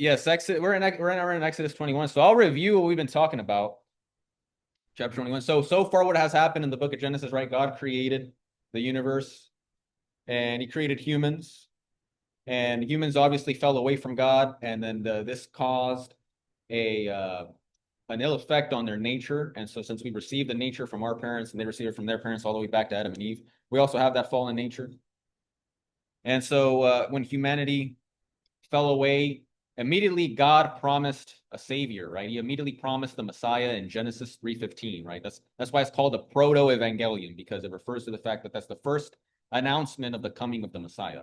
Yes, we're in Exodus 21. So I'll review what we've been talking about. Chapter 21. So far what has happened in the book of Genesis, right? God created the universe and he created humans. And humans obviously fell away from God, and then this caused a an ill effect on their nature. And so since we received the nature from our parents and they received it from their parents all the way back to Adam and Eve, we also have that fallen nature. And so when humanity fell away, immediately God promised a savior, right? He immediately promised the Messiah in Genesis 3:15, right? That's why it's called the proto-evangelium, because it refers to the fact that that's the first announcement of the coming of the Messiah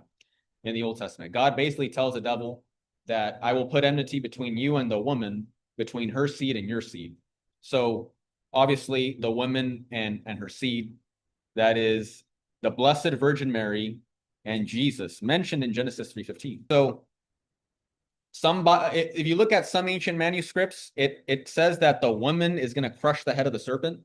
in the Old Testament. God basically tells the devil that I will put enmity between you and the woman, between her seed and your seed. So obviously the woman and her seed, that is the Blessed Virgin Mary and Jesus mentioned in Genesis 3:15. So if you look at some ancient manuscripts, it says that the woman is going to crush the head of the serpent.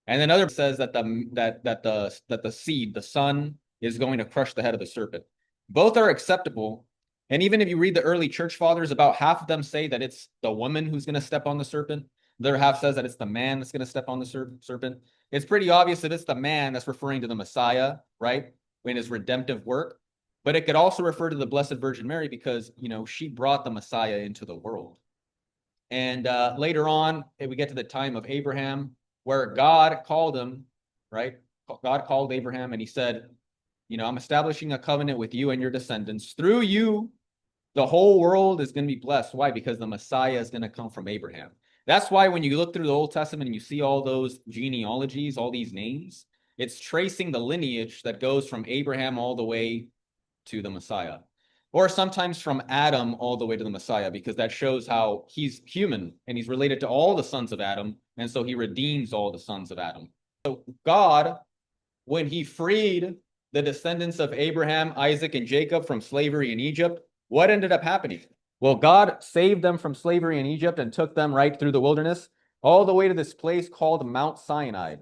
And then other says that the seed, the son, is going to crush the head of the serpent. Both are acceptable. And even if you read the early church fathers, about half of them say that it's the woman who's going to step on the serpent. The other half says that it's the man that's going to step on the serpent. It's pretty obvious that it's the man that's referring to the Messiah, right? In his redemptive work. But it could also refer to the Blessed Virgin Mary because, she brought the Messiah into the world. And later on, we get to the time of Abraham, where God called him, right? God called Abraham and he said, I'm establishing a covenant with you and your descendants. Through you, the whole world is going to be blessed. Why? Because the Messiah is going to come from Abraham. That's why when you look through the Old Testament and you see all those genealogies, all these names, it's tracing the lineage that goes from Abraham all the way to the Messiah. Or sometimes from Adam all the way to the Messiah, because that shows how he's human and he's related to all the sons of Adam. And so he redeems all the sons of Adam. So God, when he freed the descendants of Abraham, Isaac, and Jacob from slavery in Egypt, what ended up happening? Well, God saved them from slavery in Egypt and took them right through the wilderness, all the way to this place called Mount Sinai.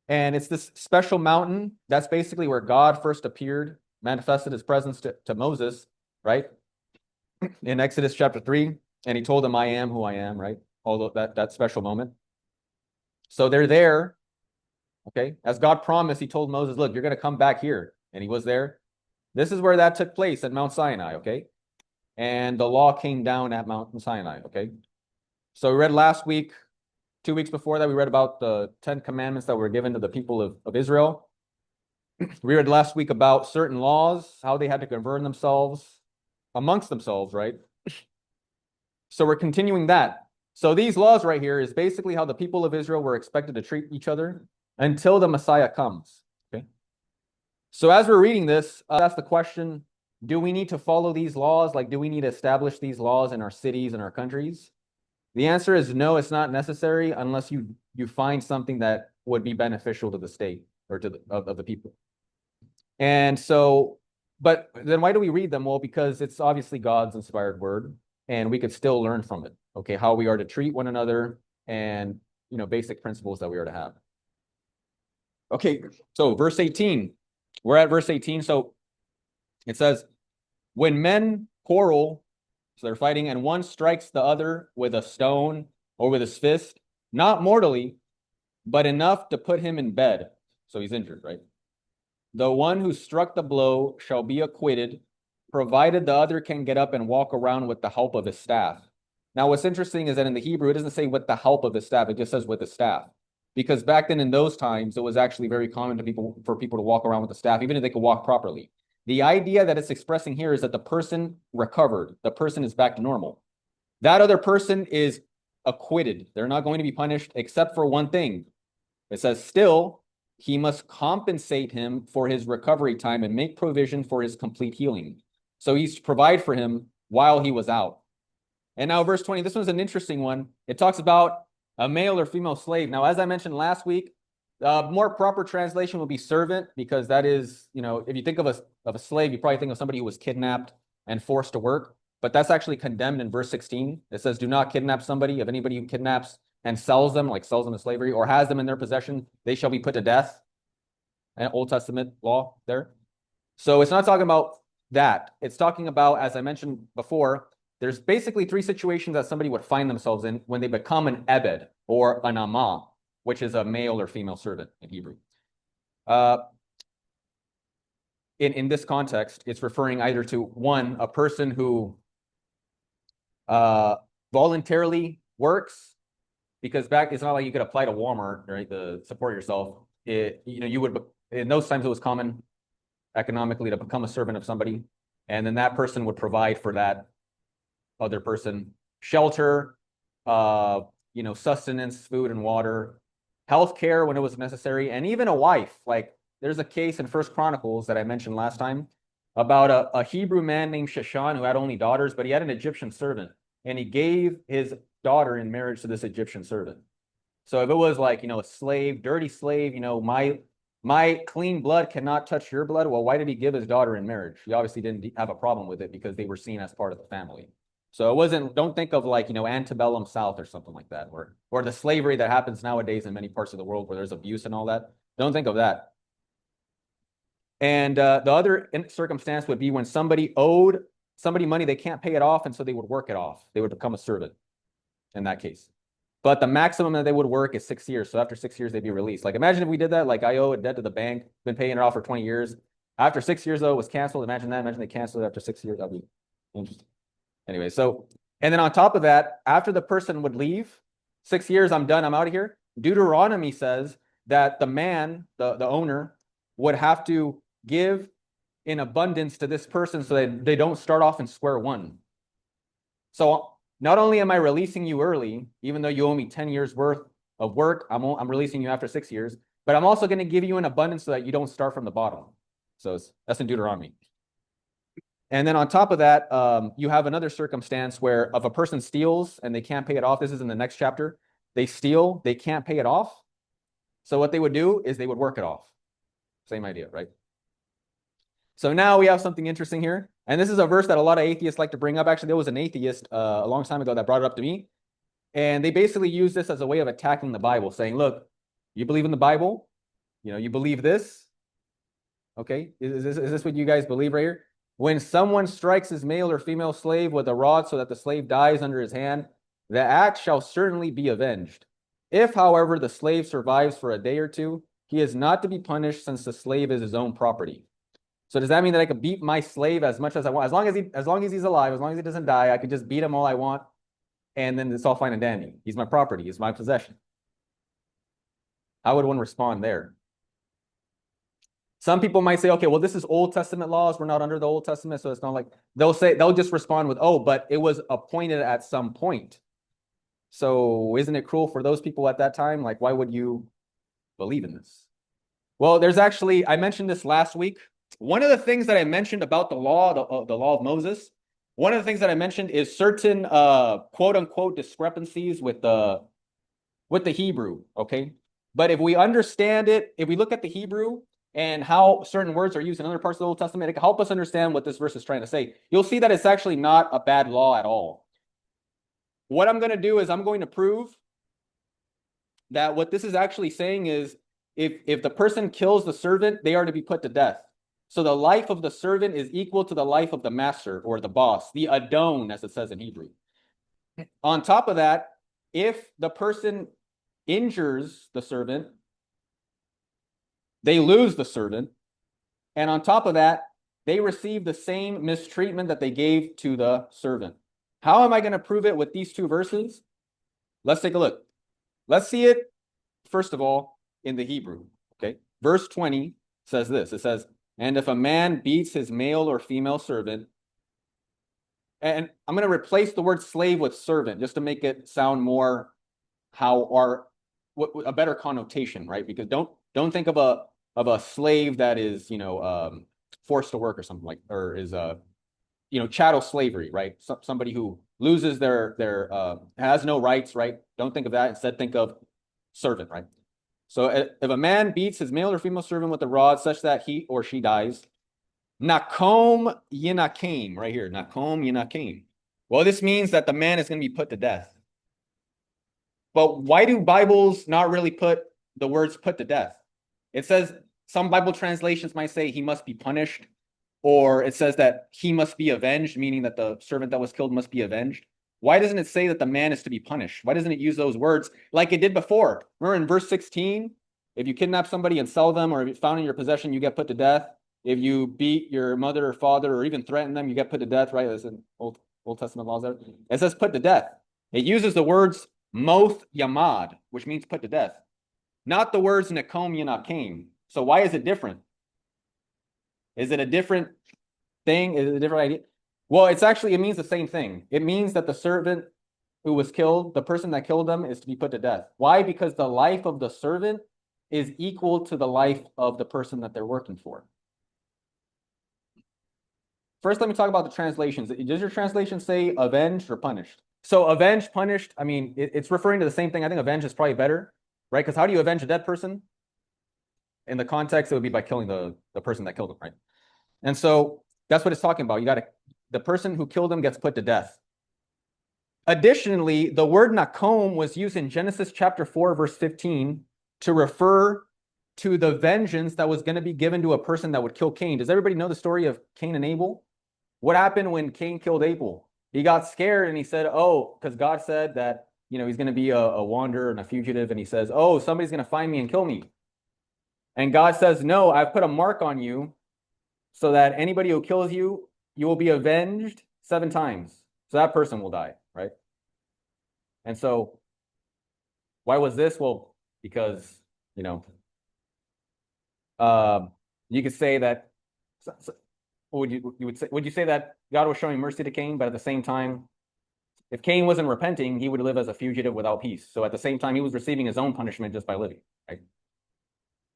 And it's this special mountain. That's basically where God first appeared, manifested his presence to Moses, right? In Exodus chapter 3. And he told him, I am who I am, right? Although that special moment. So they're there. Okay. As God promised, he told Moses, look, you're going to come back here. And he was there. This is where that took place at Mount Sinai. Okay. And the law came down at Mount Sinai. Okay. So we read last week, 2 weeks before that, we read about the 10 commandments that were given to the people of Israel. We read last week about certain laws, how they had to govern themselves amongst themselves, right? So we're continuing that. So these laws right here is basically how the people of Israel were expected to treat each other until the Messiah comes. Okay. So as we're reading this, that's the question, do we need to follow these laws? Like, do we need to establish these laws in our cities and our countries? The answer is no, it's not necessary unless you find something that would be beneficial to the state or to of the people. And so, but then why do we read them? Well, because it's obviously God's inspired word and we could still learn from it. Okay, how we are to treat one another and, basic principles that we are to have. Okay, so verse 18. We're at verse 18. So it says, when men quarrel, so they're fighting, and one strikes the other with a stone or with his fist, not mortally, but enough to put him in bed. So he's injured, right? The one who struck the blow shall be acquitted, provided the other can get up and walk around with the help of his staff. Now, what's interesting is that in the Hebrew, it doesn't say with the help of his staff. It just says with his staff. Because back then in those times, it was actually very common for people to walk around with a staff, even if they could walk properly. The idea that it's expressing here is that the person recovered. The person is back to normal. That other person is acquitted. They're not going to be punished except for one thing. It says, still, he must compensate him for his recovery time and make provision for his complete healing. So he's to provide for him while he was out. And now verse 20, this one's an interesting one. It talks about a male or female slave. Now, as I mentioned last week, more proper translation will be servant, because that is, if you think of a slave, you probably think of somebody who was kidnapped and forced to work. But that's actually condemned in verse 16. It says, do not kidnap somebody. If anybody who kidnaps and sells them, like sells them to slavery, or has them in their possession, they shall be put to death. An Old Testament law there. So it's not talking about that. It's talking about, as I mentioned before, there's basically three situations that somebody would find themselves in when they become an ebed or an amah, which is a male or female servant in Hebrew. In this context, it's referring either to one, a person who voluntarily works, because back it's not like you could apply to Walmart, right, to support yourself. You would, in those times it was common economically to become a servant of somebody, and then that person would provide for that other person shelter, sustenance, food and water, healthcare when it was necessary, and even a wife. Like there's a case in First Chronicles that I mentioned last time about a Hebrew man named Sheshan who had only daughters, but he had an Egyptian servant, and he gave his daughter in marriage to this Egyptian servant. So if it was like, a slave, dirty slave, my clean blood cannot touch your blood. Well, why did he give his daughter in marriage? He obviously didn't have a problem with it because they were seen as part of the family. So it wasn't, don't think of like, antebellum South or something like that, or the slavery that happens nowadays in many parts of the world where there's abuse and all that. Don't think of that. And the other circumstance would be when somebody owed somebody money, they can't pay it off, and so they would work it off. They would become a servant in that case. But the maximum that they would work is 6 years. So after 6 years, they'd be released. Like imagine if we did that, like I owe a debt to the bank, been paying it off for 20 years. After 6 years, though, it was canceled. Imagine that. Imagine they canceled it after 6 years. That'd be interesting. Anyway, and then on top of that, after the person would leave, 6 years, I'm done, I'm out of here. Deuteronomy says that the man, the owner, would have to give in abundance to this person so that they don't start off in square one. So not only am I releasing you early, even though you owe me 10 years worth of work, I'm releasing you after 6 years, but I'm also going to give you an abundance so that you don't start from the bottom. So that's in Deuteronomy. And then on top of that, you have another circumstance where if a person steals and they can't pay it off, this is in the next chapter, they steal, they can't pay it off. So what they would do is they would work it off. Same idea, right? So now we have something interesting here. And this is a verse that a lot of atheists like to bring up. Actually, there was an atheist a long time ago that brought it up to me. And they basically use this as a way of attacking the Bible, saying, look, you believe in the Bible? You believe this? Okay, is this what you guys believe right here? When someone strikes his male or female slave with a rod so that the slave dies under his hand, the act shall certainly be avenged. If, however, the slave survives for a day or two, he is not to be punished since the slave is his own property. So does that mean that I could beat my slave as much as I want? As long as he's alive, as long as he doesn't die, I could just beat him all I want, and then it's all fine and dandy. He's my property, he's my possession. How would one respond there? Some people might say, okay, well, this is Old Testament laws. We're not under the Old Testament, so it's not like they'll just respond with, oh, but it was appointed at some point. So isn't it cruel for those people at that time? Like, why would you believe in this? Well, there's actually, I mentioned this last week. One of the things that I mentioned about the law, the law of Moses, one of the things that I mentioned is certain quote unquote discrepancies with the Hebrew, okay? But if we understand it, if we look at the Hebrew and how certain words are used in other parts of the Old Testament, it can help us understand what this verse is trying to say. You'll see that it's actually not a bad law at all. What I'm going to do is I'm going to prove that what this is actually saying is if the person kills the servant, they are to be put to death. So the life of the servant is equal to the life of the master or the boss, the adon, as it says in Hebrew. On top of that, if the person injures the servant, they lose the servant. And on top of that, they receive the same mistreatment that they gave to the servant. How am I going to prove it with these two verses? Let's take a look. Let's see it, first of all, in the Hebrew. Okay, verse 20 says this. It says, and if a man beats his male or female servant, and I'm going to replace the word slave with servant just to make it sound more a better connotation, right? Because don't think of a slave that is forced to work or something like, or is chattel slavery, right? Somebody who loses their has no rights, right? Don't think of that. Instead, think of servant, right? So if a man beats his male or female servant with a rod such that he or she dies, nakom yinakim, right here, nakom yinakim. Well, this means that the man is going to be put to death. But why do Bibles not really put the words put to death? It says, some Bible translations might say he must be punished. or it says that he must be avenged, meaning that the servant that was killed must be avenged. Why doesn't it say that the man is to be punished? Why doesn't it use those words like it did before? Remember in verse 16, if you kidnap somebody and sell them, or if it's found in your possession, you get put to death. If you beat your mother or father or even threaten them, you get put to death, right? As in Old Testament laws there. It says put to death. It uses the words moth yamad, which means put to death, not the words nakom yanakim. So why is it different? Is it a different thing? Is it a different idea? Well, it means the same thing. It means that the servant who was killed, the person that killed them, is to be put to death. Why? Because the life of the servant is equal to the life of the person that they're working for. First, let me talk about the translations. Does your translation say avenged or punished? So avenged, punished, I mean, it's referring to the same thing. I think avenged is probably better, right? Because how do you avenge a dead person? In the context, it would be by killing the person that killed him, right? And so that's what it's talking about. The person who killed him gets put to death. Additionally, the word nakom was used in Genesis chapter 4, verse 15 to refer to the vengeance that was going to be given to a person that would kill Cain. Does everybody know the story of Cain and Abel? What happened when Cain killed Abel? He got scared and he said, oh, because God said that, he's going to be a wanderer and a fugitive. And he says, oh, somebody's going to find me and kill me. And God says, no, I've put a mark on you so that anybody who kills you, you will be avenged 7 times. So that person will die, right? And so why was this? Well, because, you could say that, would you say that God was showing mercy to Cain, but at the same time, if Cain wasn't repenting, he would live as a fugitive without peace. So at the same time, he was receiving his own punishment just by living, right?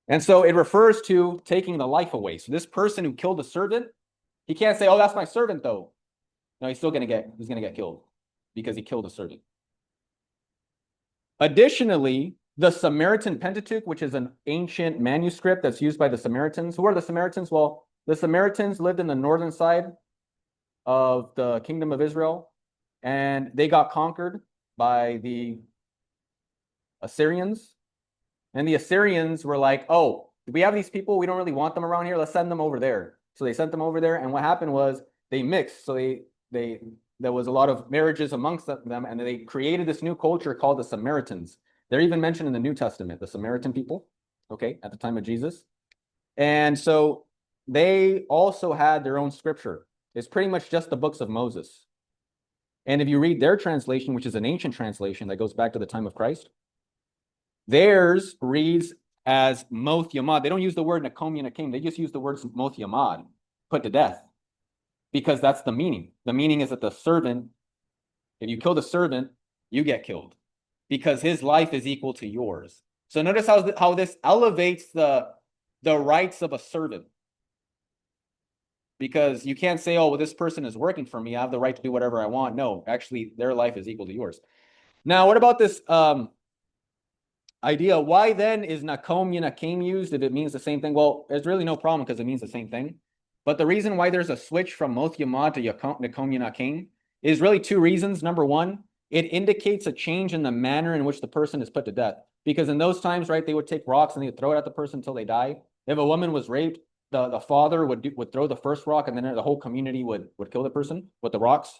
And so it refers to taking the life away. So this person who killed the servant, he can't say, oh, that's my servant though. No, he's gonna get killed because he killed a servant. Additionally, the Samaritan Pentateuch, which is an ancient manuscript that's used by the Samaritans. Who are the Samaritans? Well, the Samaritans lived in the northern side of the kingdom of Israel, and they got conquered by the Assyrians. And the Assyrians were like, oh, we have these people, we don't really want them around here, let's send them over there. So they sent them over there, and what happened was they mixed. So there was a lot of marriages amongst them, and they created this new culture called the Samaritans. They're even mentioned in the New Testament, the Samaritan people, okay, at the time of Jesus. And so they also had their own scripture. It's pretty much just the books of Moses. And if you read their translation, which is an ancient translation that goes back to the time of Christ, theirs reads as moth yamad. They don't use the word nakom yanakim. They just use the words moth yamad, put to death, because that's the meaning. The meaning is that the servant, if you kill the servant, you get killed because his life is equal to yours. So notice how this elevates the rights of a servant. Because you can't say, oh, well, this person is working for me, I have the right to do whatever I want. No, actually, their life is equal to yours. Now, what about this idea? Why then is nakom yanakim used if it means the same thing? Well, there's really no problem because it means the same thing. But the reason why there's a switch from moth yamad to nakom yanakim is really 2 reasons. Number one, it indicates a change in the manner in which the person is put to death. Because in those times, right, they would take rocks and they would throw it at the person until they die. If a woman was raped, the father would throw the first rock, and then the whole community would kill the person with the rocks.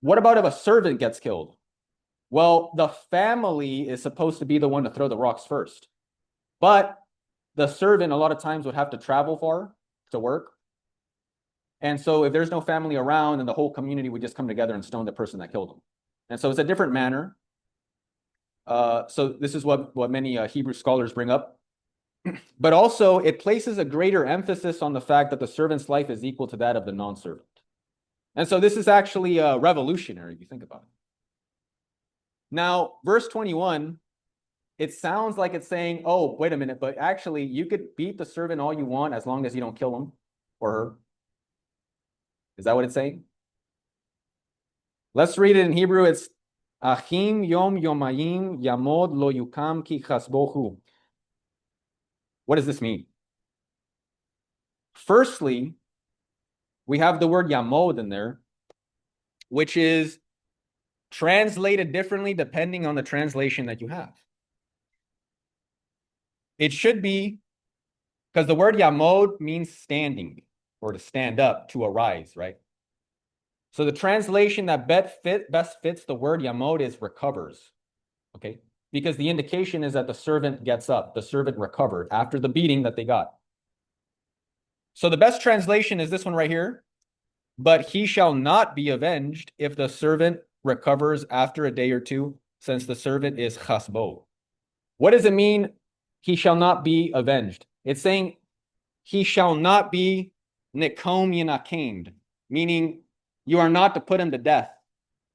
What about if a servant gets killed? Well, the family is supposed to be the one to throw the rocks first. But the servant a lot of times would have to travel far to work. And so if there's no family around, then the whole community would just come together and stone the person that killed them. And so it's a different manner. So this is what many Hebrew scholars bring up. But also, it places a greater emphasis on the fact that the servant's life is equal to that of the non-servant. And so this is actually revolutionary if you think about it. Now, verse 21, it sounds like it's saying, oh, wait a minute, but actually you could beat the servant all you want as long as you don't kill him or her. Is that what it's saying? Let's read it in Hebrew. It's Achim yom yomayim yamod lo yukam ki chasbohu. What does this mean? Firstly, we have the word yamod in there, which is translated differently depending on the translation that you have. It should be, because the word yamod means standing, or to stand up, to arise, right? So the translation that best fits the word yamod is recovers, okay? Because the indication is that the servant gets up, the servant recovered after the beating that they got. So the best translation is this one right here. But he shall not be avenged if the servant recovers after a day or two, since the servant is chasbo. What does it mean? He shall not be avenged. It's saying he shall not be nikom yinakamed, meaning you are not to put him to death.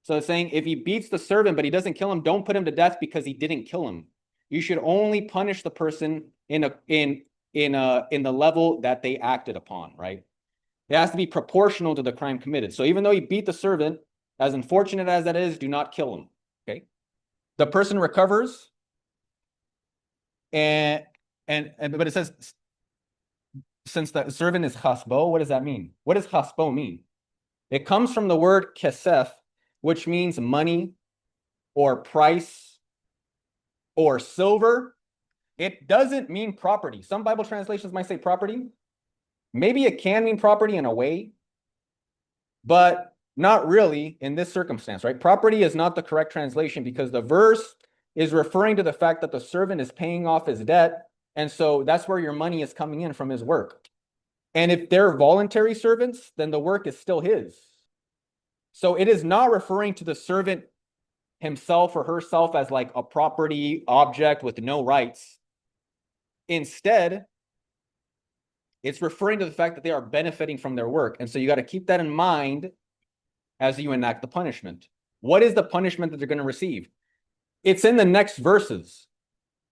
So it's saying if he beats the servant but he doesn't kill him, don't put him to death because he didn't kill him. You should only punish the person in the level that they acted upon, right? It has to be proportional to the crime committed. So even though he beat the servant, as unfortunate as that is, do not kill him. Okay. The person recovers, but it says since the servant is chasbo, what does that mean? What does chasbo mean? It comes from the word kesef, which means money or price or silver. It doesn't mean property. Some Bible translations might say property. Maybe it can mean property in a way, but not really in this circumstance, right? Property is not the correct translation because the verse is referring to the fact that the servant is paying off his debt. And so that's where your money is coming in from his work. And if they're voluntary servants, then the work is still his. So it is not referring to the servant himself or herself as like a property object with no rights. Instead, it's referring to the fact that they are benefiting from their work. And so you got to keep that in mind as you enact the punishment. What is the punishment that they're going to receive? It's in the next verses.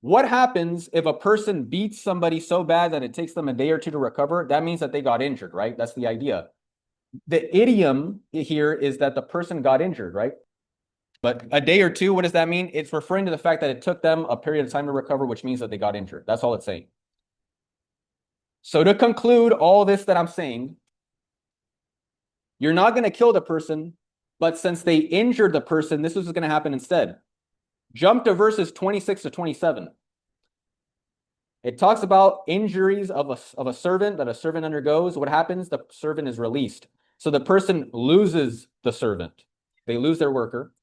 What happens if a person beats somebody so bad that it takes them a day or two to recover? That means that they got injured, right? That's the idea. The idiom here is that the person got injured, right? But a day or two, what does that mean? It's referring to the fact that it took them a period of time to recover, which means that they got injured. That's all it's saying. So to conclude all this that I'm saying, you're not going to kill the person, but since they injured the person, this is what's going to happen instead. Jump to verses 26 to 27. It talks about injuries of a servant that a servant undergoes. What happens? The servant is released. So the person loses the servant. They lose their worker.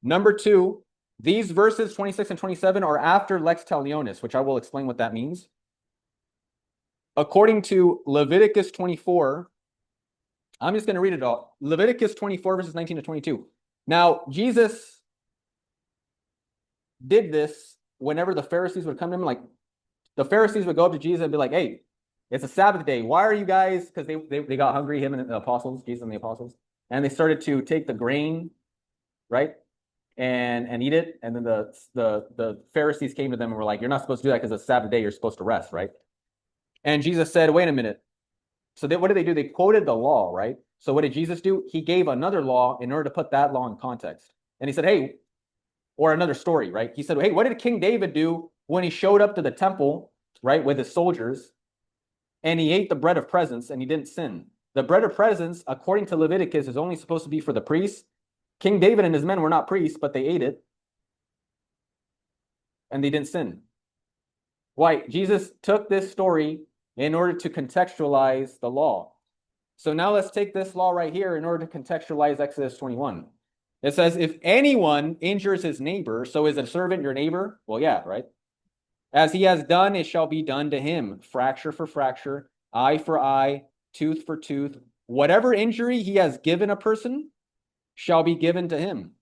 Number two, these verses 26 and 27 are after lex talionis, which I will explain what that means. According to Leviticus 24, I'm just going to read it all. Leviticus 24, verses 19 to 22. Now, Jesus did this whenever the Pharisees would come to him. Like, the Pharisees would go up to Jesus and be like, hey, it's a Sabbath day. Why are you guys, because they got hungry, him and the apostles, Jesus and the apostles, and they started to take the grain, right, and eat it. And then the Pharisees came to them and were like, you're not supposed to do that because it's a Sabbath day. You're supposed to rest, right? And Jesus said, wait a minute. So what did they do? They quoted the law, right? So what did Jesus do? He gave another law in order to put that law in context. And he said, hey, or another story, right? He said, hey, what did King David do when he showed up to the temple, right, with his soldiers, and he ate the bread of presence and he didn't sin? The bread of presence, according to Leviticus, is only supposed to be for the priests. King David and his men were not priests, but they ate it, and they didn't sin. Why? Jesus took this story in order to contextualize the law. So now let's take this law right here in order to contextualize Exodus 21. It says, if anyone injures his neighbor, so is a servant your neighbor? Well, yeah, right? As he has done, it shall be done to him. Fracture for fracture, eye for eye, tooth for tooth. Whatever injury he has given a person shall be given to him.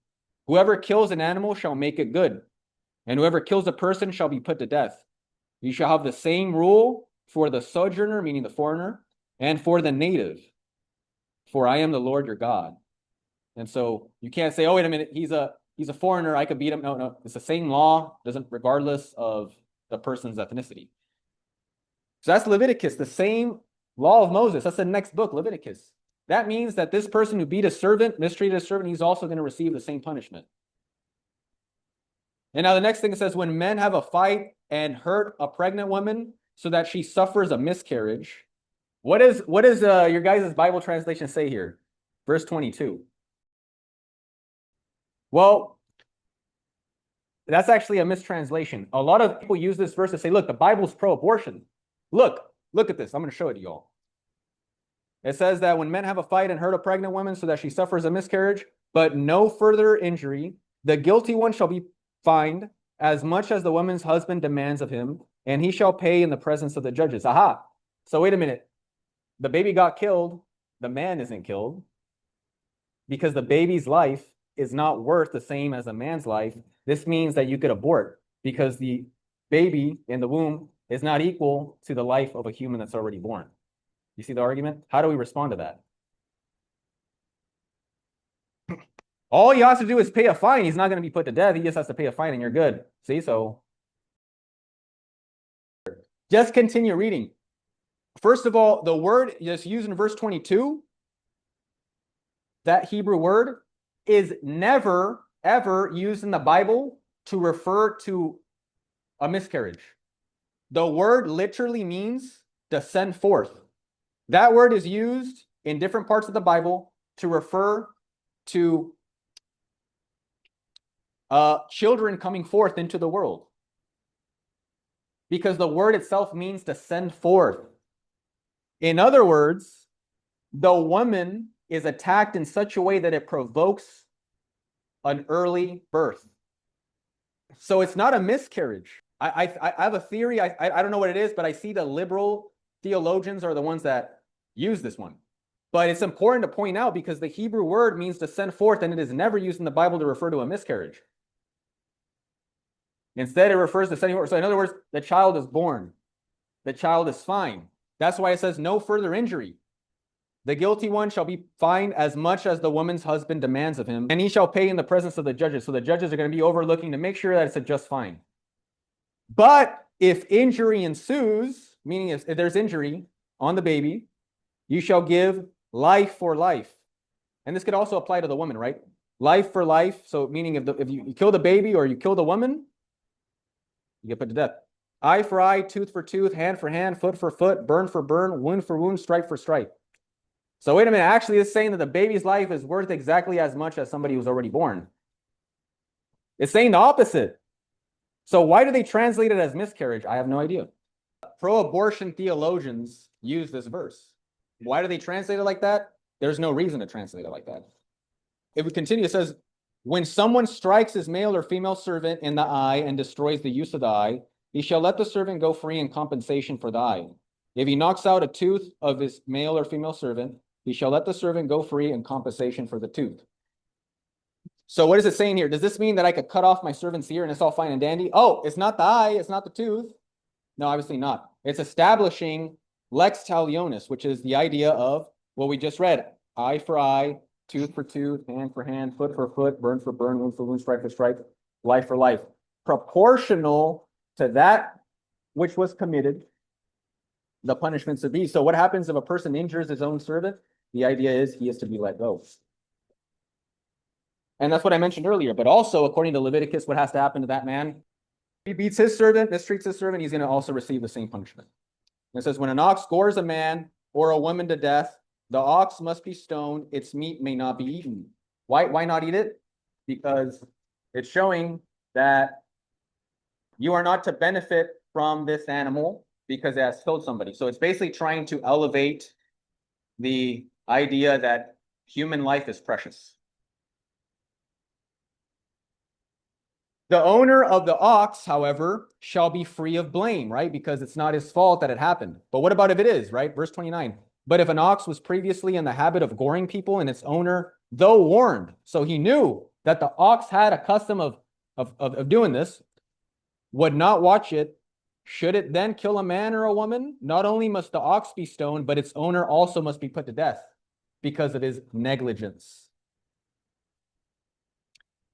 Whoever kills an animal shall make it good, and whoever kills a person shall be put to death. You shall have the same rule for the sojourner, meaning the foreigner, and for the native. For I am the Lord your God. And so you can't say, oh, wait a minute, he's a foreigner, I could beat him. No, it's the same law, regardless of the person's ethnicity. So that's Leviticus, the same law of Moses. That's the next book, Leviticus. That means that this person who beat a servant, mistreated a servant, he's also going to receive the same punishment. And now the next thing it says, when men have a fight and hurt a pregnant woman so that she suffers a miscarriage. What does your guys' Bible translation say here? Verse 22. Well, that's actually a mistranslation. A lot of people use this verse to say, look, the Bible's pro-abortion. Look at this. I'm going to show it to y'all. It says that when men have a fight and hurt a pregnant woman so that she suffers a miscarriage, but no further injury, the guilty one shall be fined as much as the woman's husband demands of him, and he shall pay in the presence of the judges. Aha. So wait a minute. The baby got killed. The man isn't killed because the baby's life is not worth the same as a man's life. This means that you could abort because the baby in the womb is not equal to the life of a human that's already born. You see the argument? How do we respond to that? All he has to do is pay a fine. He's not going to be put to death. He just has to pay a fine and you're good. See, so just continue reading. First of all, the word just used in verse 22, that Hebrew word is never, ever used in the Bible to refer to a miscarriage. The word literally means to send forth. That word is used in different parts of the Bible to refer to children coming forth into the world. Because the word itself means to send forth. In other words, the woman is attacked in such a way that it provokes an early birth. So it's not a miscarriage. I have a theory. I don't know what it is, but I see the liberal theologians are the ones that use this one. But it's important to point out because the Hebrew word means to send forth, and it is never used in the Bible to refer to a miscarriage. Instead, it refers to sending forth. So in other words, the child is born. The child is fine. That's why it says no further injury. The guilty one shall be fined as much as the woman's husband demands of him, and he shall pay in the presence of the judges. So the judges are going to be overlooking to make sure that it's a just fine. But if injury ensues, meaning if there's injury on the baby, you shall give life for life. And this could also apply to the woman, right? Life for life. So meaning if you kill the baby or you kill the woman, you get put to death. Eye for eye, tooth for tooth, hand for hand, foot for foot, burn for burn, wound for wound, stripe for stripe. So wait a minute, actually it's saying that the baby's life is worth exactly as much as somebody who's already born. It's saying the opposite. So why do they translate it as miscarriage? I have no idea. Pro-abortion theologians use this verse. Why do they translate it like that? There's no reason to translate it like that. If we continue, it says, when someone strikes his male or female servant in the eye and destroys the use of the eye, he shall let the servant go free in compensation for the eye. If he knocks out a tooth of his male or female servant, he shall let the servant go free in compensation for the tooth. So what is it saying here? Does this mean that I could cut off my servant's ear and it's all fine and dandy? Oh, it's not the eye, it's not the tooth. No, obviously not. It's establishing lex talionis, which is the idea of what we just read. Eye for eye, tooth for tooth, hand for hand, foot for foot, burn for burn, wound for wound, stripe for stripe, life for life. Proportional to that which was committed, the punishments to be. So what happens if a person injures his own servant? The idea is he is to be let go. And that's what I mentioned earlier. But also, according to Leviticus, what has to happen to that man? He beats his servant, mistreats his servant, he's going to also receive the same punishment. And it says, when an ox gores a man or a woman to death, the ox must be stoned, its meat may not be eaten. Why not eat it? Because it's showing that you are not to benefit from this animal because it has killed somebody. So it's basically trying to elevate the idea that human life is precious. The owner of the ox, however, shall be free of blame, right? Because it's not his fault that it happened. But what about if it is, right? Verse 29. But if an ox was previously in the habit of goring people and its owner, though warned, so he knew that the ox had a custom of doing this, would not watch it, should it then kill a man or a woman? Not only must the ox be stoned, but its owner also must be put to death because of his negligence.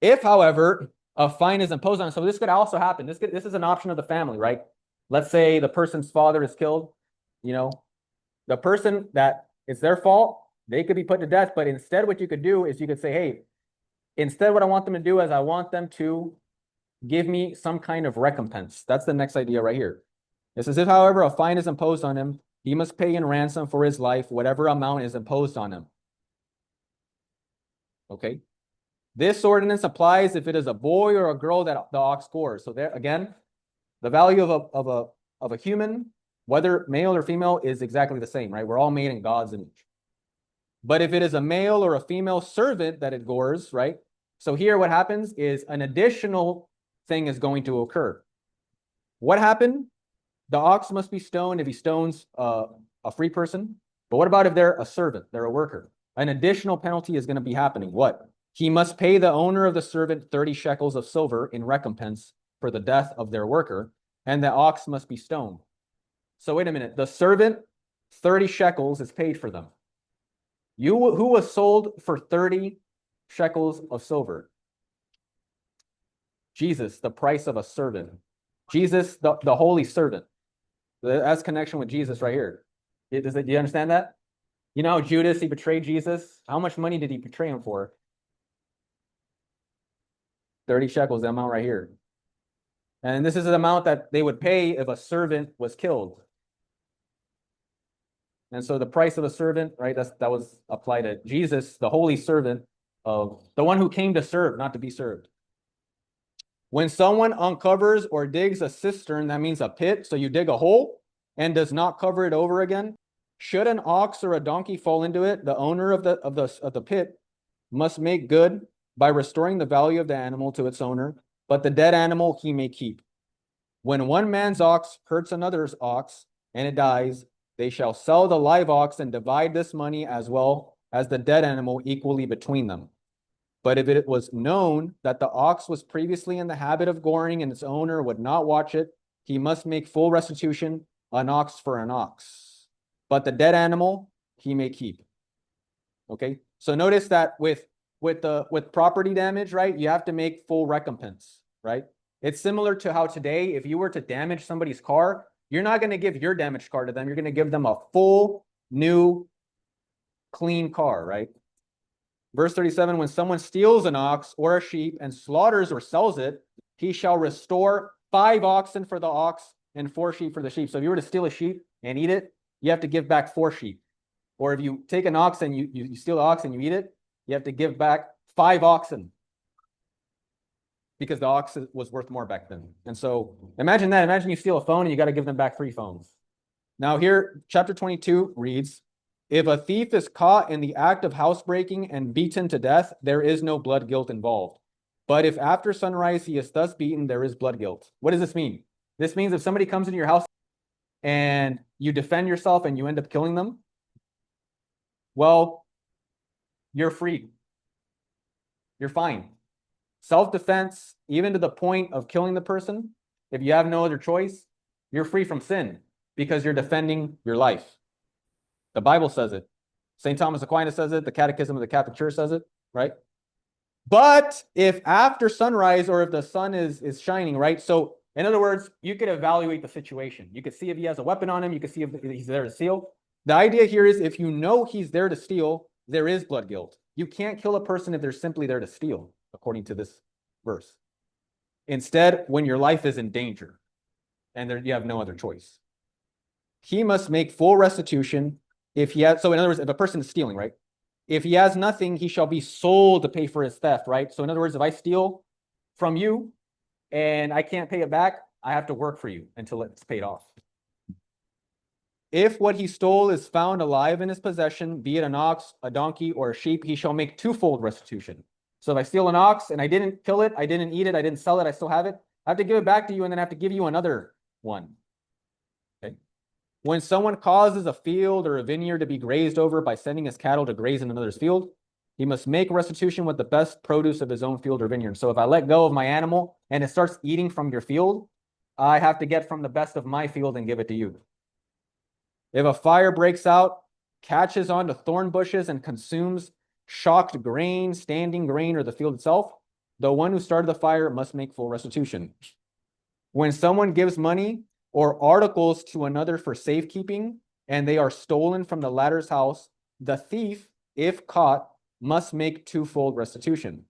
If, however, a fine is imposed on him, so this could also happen. This is an option of the family, right? Let's say the person's father is killed, the person that it's their fault, they could be put to death. But instead, what you could do is you could say, hey, instead, what I want them to do is I want them to give me some kind of recompense. That's the next idea right here. It says, if, however, a fine is imposed on him, he must pay in ransom for his life whatever amount is imposed on him. Okay. This ordinance applies if it is a boy or a girl that the ox gores. So there again, the value of a human, whether male or female, is exactly the same, right? We're all made in God's image. But if it is a male or a female servant that it gores, right? So here what happens is an additional thing is going to occur. What happened? The ox must be stoned if he stones a free person. But what about if they're a servant? They're a worker. An additional penalty is going to be happening. What? He must pay the owner of the servant 30 shekels of silver in recompense for the death of their worker, and the ox must be stoned. So wait a minute. The servant, 30 shekels is paid for them. Who was sold for 30 shekels of silver? Jesus, the price of a servant. Jesus, the holy servant. That's connection with Jesus right here. Do you understand that? You know, Judas, he betrayed Jesus. How much money did he betray him for? 30 shekels, the amount right here. And this is the amount that they would pay if a servant was killed. And so the price of a servant, right, that was applied to Jesus, the holy servant of the one who came to serve, not to be served. When someone uncovers or digs a cistern, that means a pit, so you dig a hole and does not cover it over again, should an ox or a donkey fall into it, the owner of the pit must make good by restoring the value of the animal to its owner, but the dead animal he may keep. When one man's ox hurts another's ox and it dies, they shall sell the live ox and divide this money as well as the dead animal equally between them. But if it was known that the ox was previously in the habit of goring and its owner would not watch it, he must make full restitution, an ox for an ox. But the dead animal he may keep. Okay, so notice that with property damage, right, you have to make full recompense, right? It's similar to how today, if you were to damage somebody's car, you're not going to give your damaged car to them. You're going to give them a full, new, clean car, right? Verse 37, when someone steals an ox or a sheep and slaughters or sells it, he shall restore 5 oxen for the ox and 4 sheep for the sheep. So if you were to steal a sheep and eat it, you have to give back 4 sheep. Or if you take an ox and you steal the ox and you eat it, you have to give back 5 oxen. Because the ox was worth more back then. And so imagine that. Imagine you steal a phone and you got to give them back 3 phones. Now here, chapter 22 reads, if a thief is caught in the act of housebreaking and beaten to death, there is no blood guilt involved. But if after sunrise he is thus beaten, there is blood guilt. What does this mean? This means if somebody comes into your house and you defend yourself and you end up killing them, well, you're free. You're fine. Self-defense, even to the point of killing the person, if you have no other choice, you're free from sin because you're defending your life. The Bible says it. St. Thomas Aquinas says it. The Catechism of the Catholic Church says it, right? But if after sunrise or if the sun is shining, right? So in other words, you could evaluate the situation. You could see if he has a weapon on him. You could see if he's there to steal. The idea here is if you know he's there to steal, there is blood guilt. You can't kill a person if they're simply there to steal, according to this verse. Instead, when your life is in danger and you have no other choice, he must make full restitution. If he has, so in other words, if a person is stealing, right? If he has nothing, he shall be sold to pay for his theft, right? So in other words, if I steal from you and I can't pay it back, I have to work for you until it's paid off. If what he stole is found alive in his possession, be it an ox, a donkey, or a sheep, he shall make twofold restitution. So if I steal an ox and I didn't kill it, I didn't eat it, I didn't sell it, I still have it, I have to give it back to you and then I have to give you another one. Okay. When someone causes a field or a vineyard to be grazed over by sending his cattle to graze in another's field, he must make restitution with the best produce of his own field or vineyard. So if I let go of my animal and it starts eating from your field, I have to get from the best of my field and give it to you. If a fire breaks out, catches onto thorn bushes and consumes shocked grain, standing grain, or the field itself, the one who started the fire must make full restitution. When someone gives money or articles to another for safekeeping, and they are stolen from the latter's house, the thief, if caught, must make twofold restitution.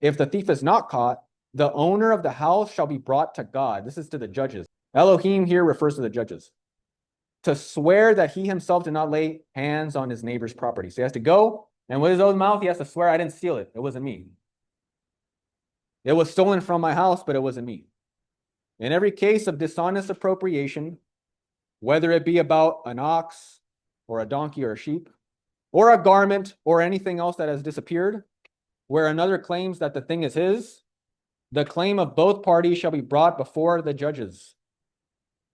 If the thief is not caught, the owner of the house shall be brought to God. This is to the judges. Elohim here refers to the judges. To swear that he himself did not lay hands on his neighbor's property. So he has to go, and with his own mouth, he has to swear, I didn't steal it. It wasn't me. It was stolen from my house, but it wasn't me. In every case of dishonest appropriation, whether it be about an ox or a donkey or a sheep, or a garment, or anything else that has disappeared, where another claims that the thing is his, the claim of both parties shall be brought before the judges.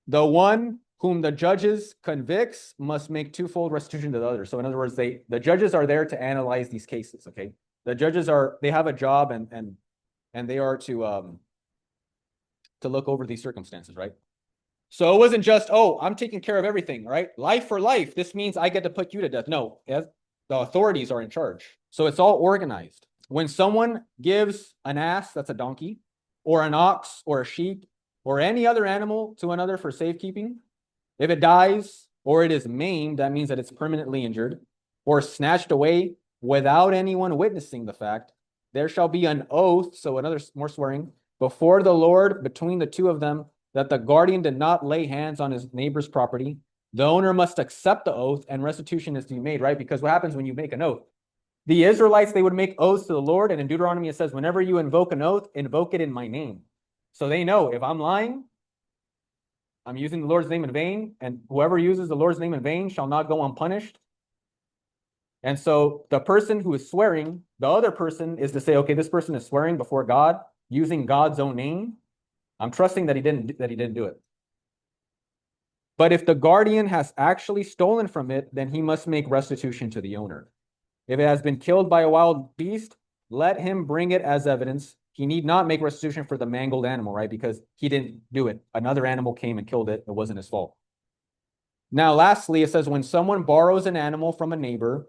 The one whom the judges convicts must make twofold restitution to the other. So in other words, the judges are there to analyze these cases, okay? The judges they have a job and they are to look over these circumstances, right? So it wasn't just, oh, I'm taking care of everything, right? Life for life. This means I get to put you to death. No, the authorities are in charge. So it's all organized. When someone gives an ass, that's a donkey, or an ox, or a sheep, or any other animal to another for safekeeping, if it dies or it is maimed, that means that it's permanently injured, or snatched away without anyone witnessing the fact, there shall be an oath, so another more swearing, before the Lord between the two of them, that the guardian did not lay hands on his neighbor's property. The owner must accept the oath and restitution is to be made, right? Because what happens when you make an oath? The Israelites, they would make oaths to the Lord, and in Deuteronomy it says, whenever you invoke an oath, invoke it in my name. So they know if I'm lying, I'm using the Lord's name in vain, and whoever uses the Lord's name in vain shall not go unpunished. And so the person who is swearing, the other person is to say, okay, this person is swearing before God using God's own name. I'm trusting that he didn't do it. But if the guardian has actually stolen from it, then he must make restitution to the owner. If it has been killed by a wild beast, let him bring it as evidence. He need not make restitution for the mangled animal, right? Because he didn't do it. Another animal came and killed it. It wasn't his fault. Now, lastly, it says when someone borrows an animal from a neighbor,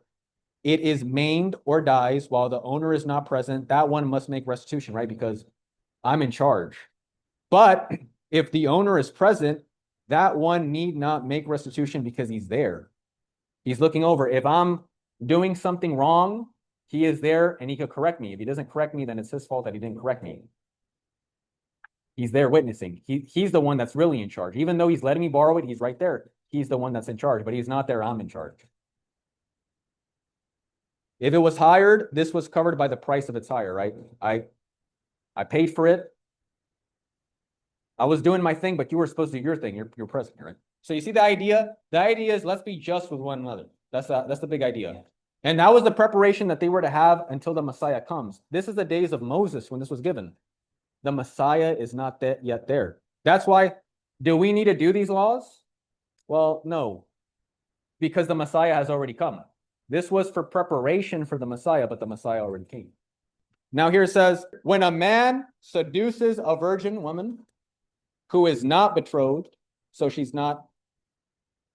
it is maimed or dies while the owner is not present, that one must make restitution, right? Because I'm in charge. But if the owner is present, that one need not make restitution because he's there. He's looking over. If I'm doing something wrong, he is there and he could correct me. If he doesn't correct me, then it's his fault that he didn't correct me. He's there witnessing. He's the one that's really in charge. Even though he's letting me borrow it, he's right there. He's the one that's in charge, but he's not there. I'm in charge. If it was hired, this was covered by the price of its hire, right? I paid for it. I was doing my thing, but you were supposed to do your thing. You're present, right? So you see the idea? The idea is let's be just with one another. That's the big idea. And that was the preparation that they were to have until the Messiah comes. This is the days of Moses when this was given. The Messiah is not yet there. That's why, do we need to do these laws? Well, no, because the Messiah has already come. This was for preparation for the Messiah, but the Messiah already came. Now here it says, when a man seduces a virgin woman who is not betrothed, so she's not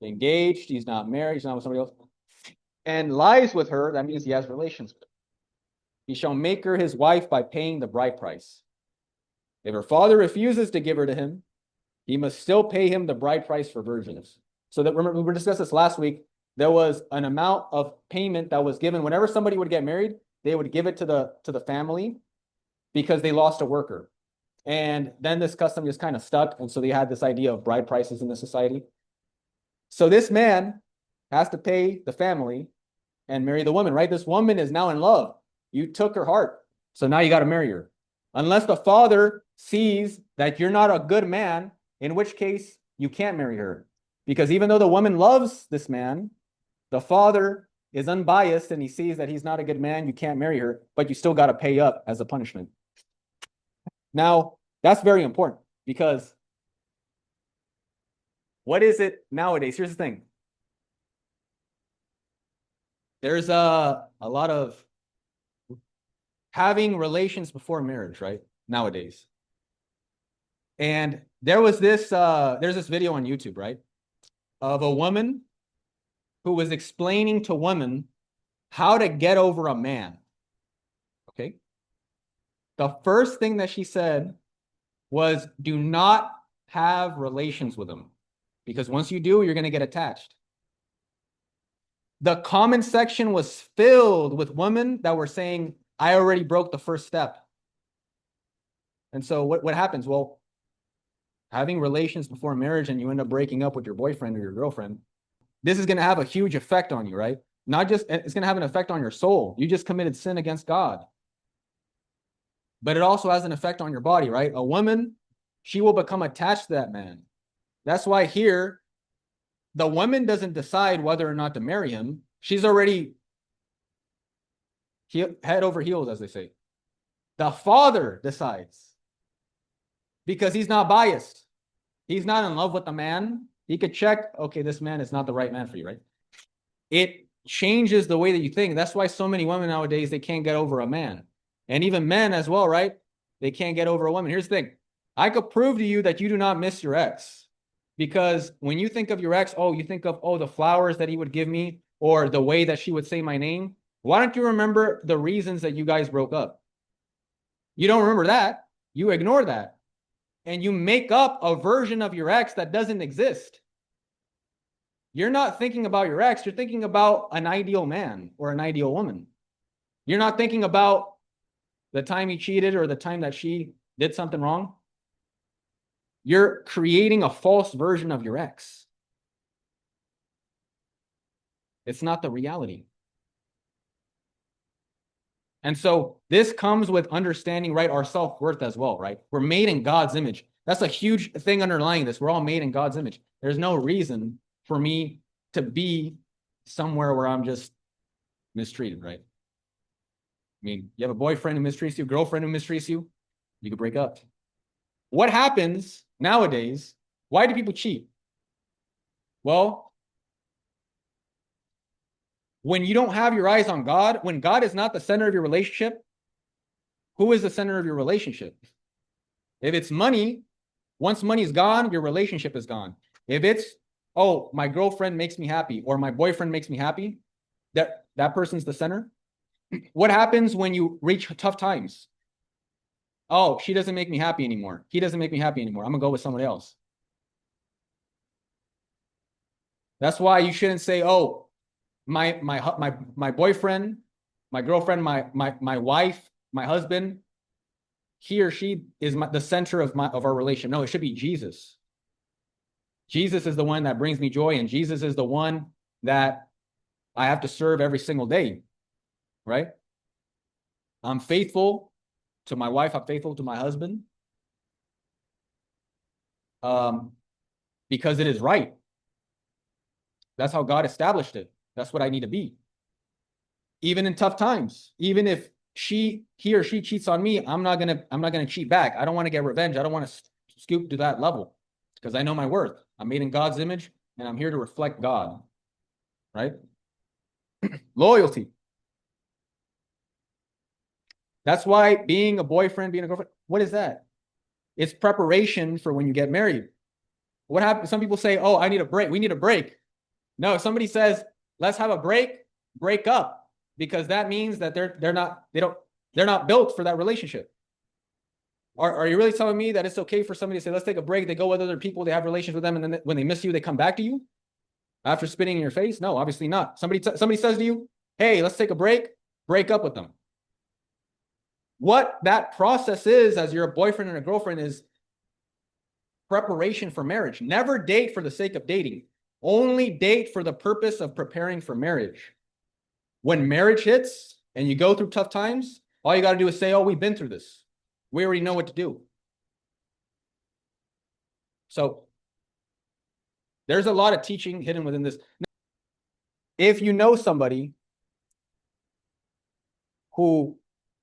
engaged, she's not married, she's not with somebody else, and lies with her, that means he has relations with her. He shall make her his wife by paying the bride price. If her father refuses to give her to him, he must still pay him the bride price for virgins. So that, remember, we discussed this last week. There was an amount of payment that was given whenever somebody would get married. They would give it to the family because they lost a worker. And then this custom just kind of stuck. And so they had this idea of bride prices in the society. So this man has to pay the family and marry the woman, right? This woman is now in love. You took her heart. So now you got to marry her. Unless the father sees that you're not a good man, in which case you can't marry her. Because even though the woman loves this man, the father is unbiased and he sees that he's not a good man, you can't marry her, but you still got to pay up as a punishment. Now, that's very important because what is it nowadays? Here's the thing. There's a lot of having relations before marriage, right? Nowadays. And there was this, there's this video on YouTube, right? Of a woman who was explaining to women how to get over a man. Okay. The first thing that she said was, do not have relations with him. Because once you do, you're going to get attached. The comment section was filled with women that were saying, I already broke the first step. And so what happens? Well, having relations before marriage and you end up breaking up with your boyfriend or your girlfriend, this is going to have a huge effect on you, right? Not just, it's going to have an effect on your soul. You just committed sin against God. But it also has an effect on your body, right? A woman, she will become attached to that man. That's why here, the woman doesn't decide whether or not to marry him. She's already head over heels, as they say. The father decides because he's not biased. He's not in love with the man. He could check, okay, this man is not the right man for you, right? It changes the way that you think. That's why so many women nowadays, they can't get over a man. And even men as well, right? They can't get over a woman. Here's the thing. I could prove to you that you do not miss your ex. Because when you think of your ex, oh, you think of, oh, the flowers that he would give me or the way that she would say my name. Why don't you remember the reasons that you guys broke up? You don't remember that. You ignore that. And you make up a version of your ex that doesn't exist. You're not thinking about your ex. You're thinking about an ideal man or an ideal woman. You're not thinking about the time he cheated or the time that she did something wrong. You're creating a false version of your ex. It's not the reality. And so this comes with understanding, right, our self-worth as well, right? We're made in God's image. That's a huge thing underlying this. We're all made in God's image. There's no reason for me to be somewhere where I'm just mistreated, right? I mean, you have a boyfriend who mistreats you, girlfriend who mistreats you, you could break up. What happens nowadays? Why do people cheat? Well, when you don't have your eyes on God, when God is not the center of your relationship, who is the center of your relationship? If it's money, once money is gone, your relationship is gone. If it's, oh, my girlfriend makes me happy or my boyfriend makes me happy, that person's the center. What happens when you reach tough times? Oh, she doesn't make me happy anymore. He doesn't make me happy anymore. I'm gonna go with someone else. That's why you shouldn't say, oh, my boyfriend, my girlfriend, my wife, my husband, he or she is the center of our relation. No, it should be Jesus. Jesus is the one that brings me joy, and Jesus is the one that I have to serve every single day, right? I'm faithful to my wife. I'm faithful to my husband because it is right. That's how God established it. That's what I need to be. Even in tough times, even if he or she cheats on me, I'm not gonna cheat back. I don't want to get revenge. I don't want to scoop to that level because I know my worth. I'm made in God's image, and I'm here to reflect God, right? Loyalty. That's why being a boyfriend, being a girlfriend, what is that? It's preparation for when you get married. What happens? Some people say, oh, I need a break. We need a break. No, if somebody says, let's have a break up, because that means that they're not built for that relationship. Are you really telling me that it's okay for somebody to say, let's take a break, they go with other people, they have relations with them, and then when they miss you, they come back to you after spitting in your face? No, obviously not. Somebody says to you, hey, let's take a break up with them. What that process is, as you're a boyfriend and a girlfriend, is preparation for marriage. Never date for the sake of dating. Only date for the purpose of preparing for marriage. When marriage hits and you go through tough times, all you got to do is say, oh, we've been through this. We already know what to do. So there's a lot of teaching hidden within this. If you know somebody who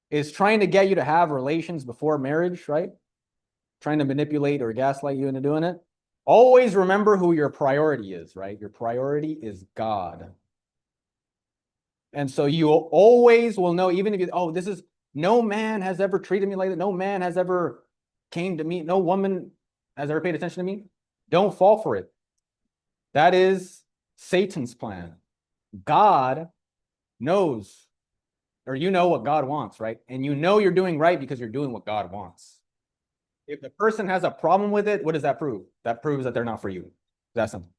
is trying to get you to have relations before marriage, right? Trying to manipulate or gaslight you into doing it, always remember who your priority is, right? Your priority is God. And so you always will know, even if you, oh, this is, no man has ever treated me like that. No man has ever came to me. No woman has ever paid attention to me. Don't fall for it. That is Satan's plan. God knows, or you know what God wants, right? And you know you're doing right because you're doing what God wants. If the person has a problem with it, what does that prove? That proves that they're not for you. That's simple.